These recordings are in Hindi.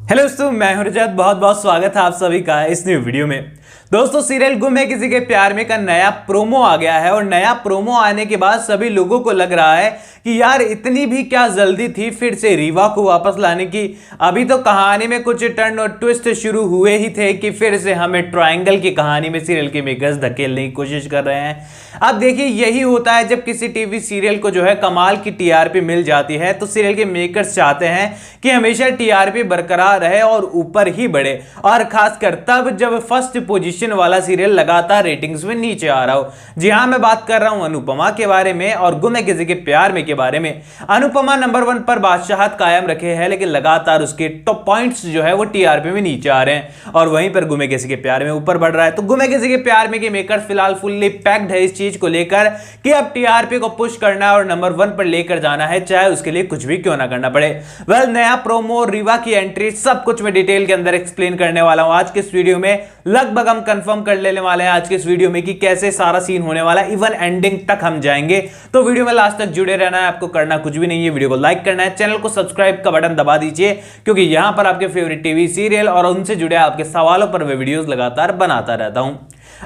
हेलो दोस्तों, मैं हूं रजत। बहुत बहुत स्वागत है आप सभी का इस न्यू वीडियो में। दोस्तों, सीरियल गुम है किसी के प्यार में का नया प्रोमो आ गया है और नया प्रोमो आने के बाद सभी लोगों को लग रहा है कि यार इतनी भी क्या जल्दी थी फिर से रीवा को वापस लाने की। अभी तो कहानी में कुछ टर्न और ट्विस्ट शुरू हुए ही थे कि फिर से हमें ट्रायंगल की कहानी में सीरियल के मेकर्स धकेलने की कोशिश कर रहे हैं। अब देखिए, यही होता है जब किसी टीवी सीरियल को जो है कमाल की टीआरपी मिल जाती है तो सीरियल के मेकर्स चाहते हैं कि हमेशा टीआरपी बरकरार रहे और ऊपर ही बढ़े, और खासकर तब जब फर्स्ट पोजीशन वाला सीरियल लगातार रेटिंग्स में नीचे आ रहा हो। जी हां, मैं बात कर रहा हूं अनुपमा के बारे में और गुम है किसी के प्यार में के बारे में। अनुपमा नंबर 1 पर बादशाहत कायम रखे है, लेकिन लगातार उसके टॉप पॉइंट्स जो है वो टीआरपी में नीचे आ रहे हैं और वहीं पर गुम है किसी के प्यार में ऊपर बढ़ रहा है। तो गुम है किसी के प्यार में के मेकर्स फिलहाल फुल्ली पैक्ड है इस चीज को लेकर कि अब टीआरपी को पुश करना है और नंबर 1 पर लेकर जाना है, चाहे उसके लिए कुछ भी क्यों ना करना पड़े। नया प्रोमो, रीवा की एंट्री, सब कुछ मैं डिटेल के अंदर एक्सप्लेन करने वाला हूं आज के इस वीडियो में। लगभग हम कंफर्म कर लेने वाले हैं आज के इस वीडियो में कि कैसे सारा सीन होने वाला है, इवन एंडिंग तक हम जाएंगे। तो वीडियो में लास्ट तक जुड़े रहना है, आपको करना कुछ भी नहीं है, वीडियो को लाइक करना है, चैनल को सब्सक्राइब का बटन दबा दीजिए क्योंकि यहां पर आपके फेवरेट टीवी सीरियल और उनसे जुड़े आपके सवालों पर मैं वीडियोस लगातार बनाता रहता हूं।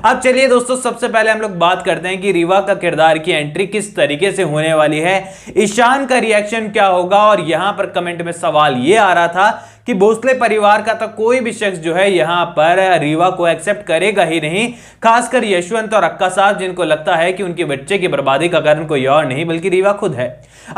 अब चलिए दोस्तों, सबसे पहले हम लोग बात करते हैं कि रीवा का किरदार की एंट्री किस तरीके से होने वाली है, ईशान का रिएक्शन क्या होगा। और यहां पर कमेंट में सवाल यह आ रहा था कि भोसले परिवार का तो कोई भी शख्स जो है यहां पर रीवा को एक्सेप्ट करेगा ही नहीं, खासकर यशवंत और अक्का साहब, जिनको लगता है कि उनके बच्चे की बर्बादी का कारण कोई और नहीं बल्कि रीवा खुद है।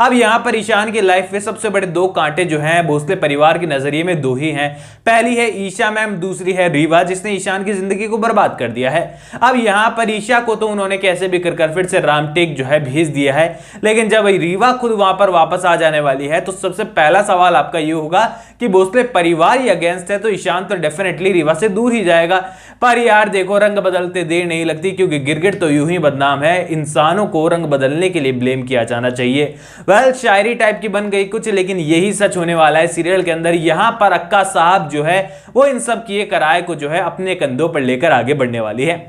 अब यहां पर ईशान की लाइफ में सबसे बड़े दो कांटे जो हैं भोसले परिवार के नजरिए में दो ही हैं। पहली है ईशा मैम, दूसरी है रीवा जिसने ईशान की जिंदगी को बर्बाद कर दिया है। अब यहां पर ईशा को तो उन्होंने कैसे भी कर फिर से रामटेक जो है भेज दिया है, लेकिन जब रीवा खुद वहां पर वापस आ जाने वाली है तो सबसे पहला सवाल आपका यह होगा कि भोसले परिवार ही अगेंस्ट है तो ईशान तो डेफिनेटली रीवा से दूर ही जाएगा। पर यार देखो, रंग बदलते देर नहीं लगती, क्योंकि गिरगिट तो यूं ही बदनाम है, इंसानों को रंग बदलने के लिए ब्लेम किया जाना चाहिए। शायरी टाइप की बन गई कुछ, लेकिन यही सच होने वाला है सीरियल के अंदर। यहां पर अक्का साहब जो है वो इन सब किए कराए को जो है अपने कंधों पर लेकर आगे बढ़ने वाली है।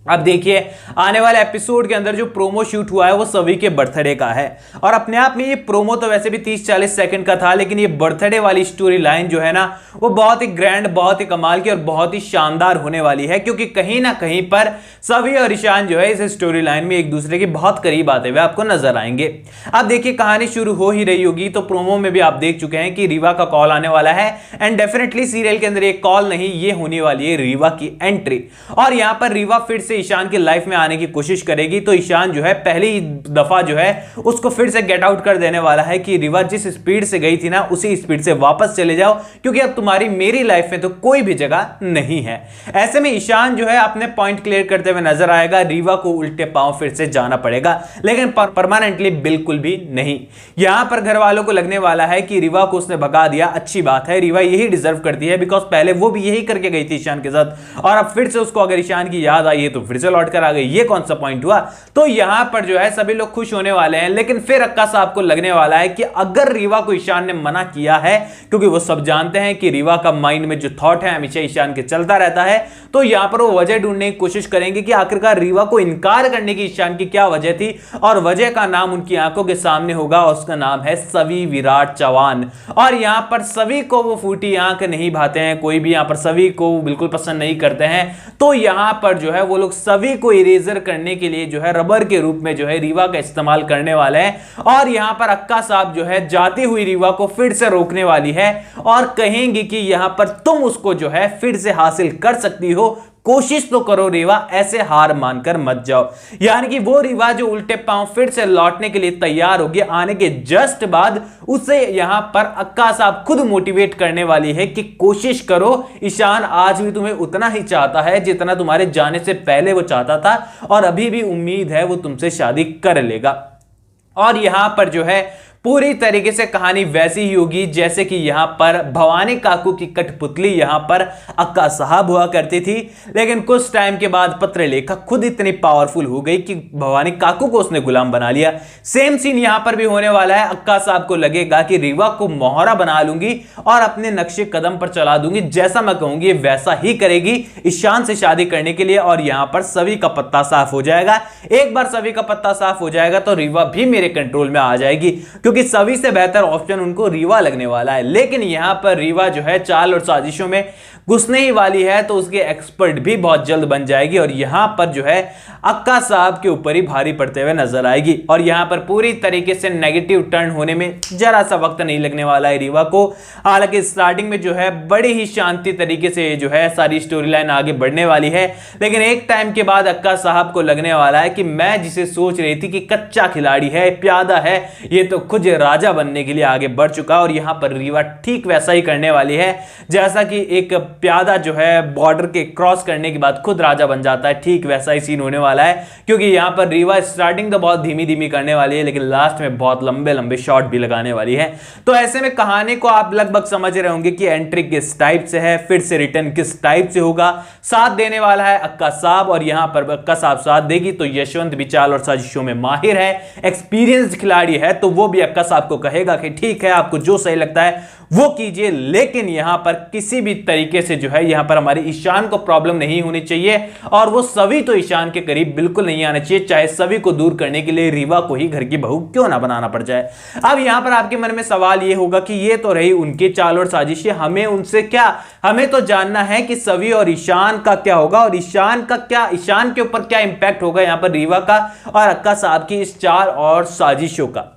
अब देखिए, आने वाले एपिसोड के अंदर जो प्रोमो शूट हुआ है वो सभी के बर्थडे का है और अपने आप में ये प्रोमो तो वैसे भी 30-40 सेकंड का था, लेकिन ये बर्थडे वाली स्टोरी लाइन जो है ना वो बहुत ही ग्रैंड, बहुत ही कमाल की और बहुत ही शानदार होने वाली है, क्योंकि कहीं ना कहीं पर सभी और ईशान जो है इस स्टोरी लाइन में एक दूसरे के बहुत करीब आते हुए आपको नजर आएंगे। अब देखिए, कहानी शुरू हो ही रही होगी तो प्रोमो में भी आप देख चुके हैं कि रीवा का कॉल आने वाला है एंड डेफिनेटली सीरियल के अंदर एक कॉल नहीं, ये होने वाली है रीवा की एंट्री। और यहां पर रीवा फिर से ईशान की लाइफ में आने की कोशिश करेगी तो ईशान जो है पहली दफा जो है उसको फिर से गेट आउट कर देने वाला है कि रीवा जिस स्पीड से गई थी ना उसी स्पीड से वापस चले जाओ, क्योंकि अब तुम्हारी मेरी लाइफ में तो कोई भी जगह नहीं है। ऐसे में ईशान जो है अपने पॉइंट क्लियर करते हुए नजर आएगा, रीवा को उल्टे पांव फिर से जाना पड़ेगा, लेकिन परमानेंटली बिल्कुल भी नहीं। यहां पर घर वालों को लगने वाला है कि रीवा को उसने भगा दिया, अच्छी बात है, रीवा यही डिजर्व करती है, बिकॉज पहले वो भी यही करके गई थी ईशान के साथ और अब फिर से उसको अगर ईशान की याद आई है तो फिर से लौट कर आ गई। ये कौन सा पॉइंट हुआ? तो यहां पर जो है सभी लोग खुश होने वाले हैं, लेकिन फिर अक्का साहब को लगने वाला है कि अगर रीवा को ईशान ने मना किया है, क्योंकि वो सब जानते हैं कि रीवा का माइंड में जो थॉट है हमेशा ईशान के चलता रहता है, तो यहां पर वो वजह ढूंढने की कोशिश करेंगे कि आखिरकार रीवा को इनकार करने की ईशान की क्या वजह थी, और वजह का नाम उनकी आंखों के सामने होगा और उसका नाम है सवी विराट चौहान। और यहां पर सभी को वो फूटी आंख नहीं भाते हैं, कोई भी यहां पर सभी को बिल्कुल पसंद नहीं करते हैं, तो यहां पर जो है वो लोग सभी को इरेजर करने के लिए जो है रबर के रूप में जो है रीवा का इस्तेमाल करने वाले हैं। और यहां पर अक्का साहब जो है जाती हुई रीवा को फिर से रोकने वाली है और कहेंगे कि यहां पर तुम उसको जो है फिर से हासिल कर सकती हो, कोशिश तो करो रीवा, ऐसे हार मानकर मत जाओ। यानी कि वो रीवा जो उल्टे पांव फिर से लौटने के लिए तैयार होगी आने के जस्ट बाद, उसे यहां पर अक्का साहब खुद मोटिवेट करने वाली है कि कोशिश करो, ईशान आज भी तुम्हें उतना ही चाहता है जितना तुम्हारे जाने से पहले वो चाहता था और अभी भी उम्मीद है वो तुमसे शादी कर लेगा। और यहां पर जो है पूरी तरीके से कहानी वैसी ही होगी जैसे कि यहां पर भवानी काकू की कठपुतली यहां पर अक्का साहब हुआ करती थी, लेकिन कुछ टाइम के बाद पत्रलेखा खुद इतनी पावरफुल हो गई कि भवानी काकू को उसने गुलाम बना लिया। सेम सीन यहां पर भी होने वाला है। अक्का साहब को लगेगा कि रीवा को मोहरा बना लूंगी और अपने नक्शे कदम पर चला दूंगी, जैसा मैं कहूंगी वैसा ही करेगी ईशान से शादी करने के लिए, और यहां पर सभी का पत्ता साफ हो जाएगा। एक बार सभी का पत्ता साफ हो जाएगा तो रीवा भी मेरे कंट्रोल में आ जाएगी, क्योंकि सभी से बेहतर ऑप्शन उनको रीवा लगने वाला है। लेकिन यहां पर रीवा जो है चाल और साजिशों में घुसने ही वाली है, तो उसके एक्सपर्ट भी बहुत जल्द बन जाएगी और यहां पर जो है अक्का साहब के ऊपर ही भारी पड़ते हुए नजर आएगी। और यहां पर पूरी तरीके से नेगेटिव टर्न होने में जरा सा वक्त नहीं लगने वाला है रीवा को। हालांकि स्टार्टिंग में जो है बड़ी ही शांति तरीके से जो है सारी स्टोरी लाइन आगे बढ़ने वाली है, लेकिन एक टाइम के बाद अक्का साहब को लगने वाला है कि मैं जिसे सोच रही थी कि कच्चा खिलाड़ी है, प्यादा है, ये तो खुद राजा बनने के लिए आगे बढ़ चुका। और यहां पर रीवा ठीक वैसा ही करने वाली है जैसा कि एक प्यादा जो है बॉर्डर के क्रॉस करने के बाद खुद राजा बन जाता है, ठीक वैसा ही सीन होने वाला है। क्योंकि यहां पर रीवा स्टार्टिंग तो बहुत धीमी धीमी करने वाली है, लेकिन लास्ट में बहुत लंबे लंबे शॉट भी लगाने वाली है। तो ऐसे में कहानी को आप लगभग समझ रहे होंगे कि एंट्री किस टाइप से है, फिर से रिटर्न किस टाइप से होगा। साथ देने वाला है अक्का साहब, और यहां पर अक्का साहब साथ देगी तो यशवंत भी चाल और साजिशों में माहिर है, एक्सपीरियंस्ड खिलाड़ी है, तो वो भी अक्का साहब को कहेगा कि ठीक है आपको जो सही लगता है वो कीजिए। लेकिन यहां पर किसी भी तरीके से जो है यहां पर हमारे ईशान को प्रॉब्लम नहीं होनी चाहिए, और वो सभी तो ईशान के करीब बिल्कुल नहीं आना चाहिए, चाहे सभी को दूर करने के लिए रीवा को ही घर की बहू क्यों ना बनाना पड़ जाए। अब यहां पर आपके मन में सवाल ये होगा कि ये तो रही उनकी चाल और साजिशें, हमें उनसे क्या, हमें तो जानना है कि सभी और ईशान का क्या होगा, और ईशान का क्या, ईशान के ऊपर क्या इंपैक्ट होगा यहां पर रीवा का और अक्का साहब की इस चाल और साजिशों का।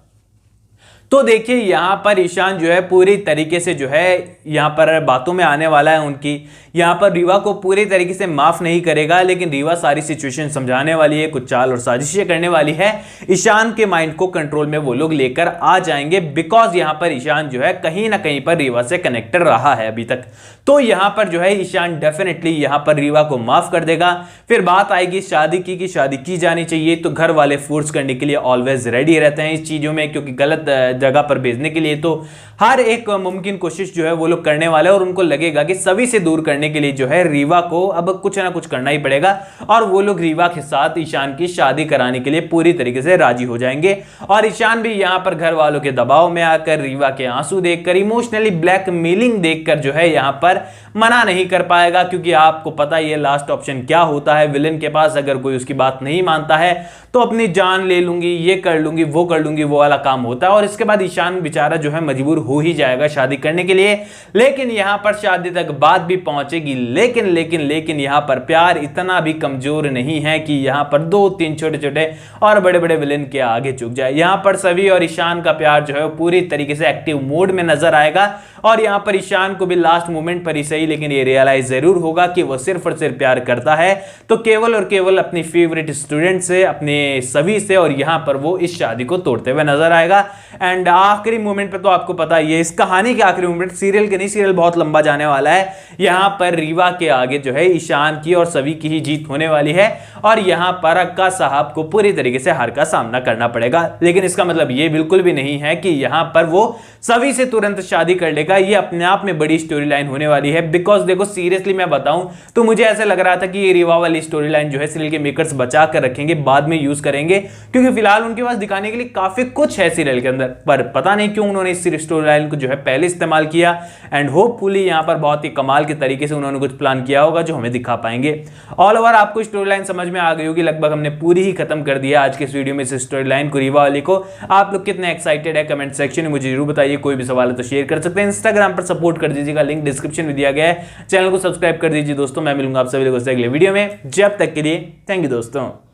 तो देखिए यहां पर ईशान जो है पूरी तरीके से जो है यहां पर बातों में आने वाला है उनकी, यहां पर रीवा को पूरी तरीके से माफ नहीं करेगा, लेकिन रीवा सारी सिचुएशन समझाने वाली है, कुछ चाल और साजिशें करने वाली है। ईशान के माइंड को कंट्रोल में वो लोग लेकर आ जाएंगे, बिकॉज यहां पर ईशान जो है कहीं ना कहीं पर रीवा से कनेक्टेड रहा है अभी तक। तो यहां पर जो है ईशान डेफिनेटली यहां पर रीवा को माफ कर देगा। फिर बात आएगी शादी की शादी की जानी चाहिए, तो घर वाले फोर्स करने के लिए ऑलवेज रेडी रहते हैं इस चीजों में, क्योंकि गलत जगह पर भेजने के लिए तो हर एक मुमकिन कोशिश जो है वो लोग करने वाले हैं, और उनको लगेगा कि सभी से दूर करने के लिए जो है रीवा को अब कुछ ना कुछ करना ही पड़ेगा, और वो लोग रीवा के साथ ईशान की शादी कराने के लिए पूरी तरीके से राजी हो जाएंगे। और ईशान भी यहां पर घर वालों के दबाव में आकर, रीवा के आंसू देखकर, इमोशनली ब्लैकमेलिंग देखकर जो है यहां पर मना नहीं कर पाएगा, क्योंकि आपको पता ही है लास्ट ऑप्शन क्या होता है विलेन के पास, अगर कोई उसकी बात नहीं मानता है तो अपनी जान ले लूंगी, ये कर लूंगी, वो कर लूंगी, वो वाला काम होता है। और इसके बाद ईशान बेचारा जो है मजबूर हो ही जाएगा शादी करने के लिए। लेकिन यहां पर शादी तक बात भी पहुंचेगी, लेकिन लेकिन लेकिन यहां पर प्यार इतना भी कमजोर नहीं है कि यहां पर 2-3 छोटे छोटे और बड़े बड़े विलेन के आगे झुक जाए। यहां पर सभी और ईशान का प्यार जो है पूरी तरीके से एक्टिव मोड में नजर आएगा, और यहां पर ईशान को भी लास्ट मोमेंट पर ही सही, लेकिन ये रियलाइज जरूर होगा कि वो सिर्फ और सिर्फ प्यार करता है तो केवल और केवल अपनी फेवरेट स्टूडेंट से, अपने सभी से, और यहां पर वो इस शादी को तोड़ते हुए नजर आएगा। एंड आखिरी मोमेंट पे तो आपको पता ही है, इस कहानी के आखिरी मोमेंट, सीरियल के नहीं, सीरियल बहुत लंबा जाने वाला है, यहां पर रीवा के आगे जो है ईशान की और सभी की ही जीत होने वाली है, और यहां पर अक्का साहब को पूरी तरीके से हार का सामना करना पड़ेगा। लेकिन इसका मतलब ये बिल्कुल भी नहीं है कि यहां पर वो सभी से तुरंत शादी कर लेगा, ये अपने आप में बड़ी स्टोरी लाइन होने वाली है। बिकॉज देखो सीरियसली मैं बताऊं तो मुझे ऐसा लग रहा था कि ये रीवा वाली स्टोरी लाइन जो है सीरियल के मेकर्स बचा कर रखेंगे, बाद में यूज करेंगे, क्योंकि फिलहाल उनके पास दिखाने के लिए काफी कुछ है सीरियल के अंदर, पर पता नहीं क्यों उन्होंने इस स्टोरी लाइन को जो है पहले इस्तेमाल किया। एंड होपफुली यहां पर बहुत ही कमाल के तरीके से उन्होंने कुछ प्लान किया होगा जो हमें दिखा पाएंगे। ऑल ओवर आपको स्टोरी लाइन समझ में आ गई होगी, लगभग हमने पूरी ही खत्म कर दिया आज के इस वीडियो में इस स्टोरी लाइन को, रीवा वाली को। आप लोग कितने एक्साइटेड है कमेंट सेक्शन में मुझे जरूर बताइए, कोई भी सवाल है तो शेयर कर सकते हैं, इंस्टाग्राम पर सपोर्ट कर दीजिएगा, लिंक डिस्क्रिप्शन में दिया गया है, चैनल को सब्सक्राइब कर दीजिए दोस्तों। मैं मिलूंगा आप सभी लोगों से अगले वीडियो में, जब तक के लिए थैंक यू दोस्तों।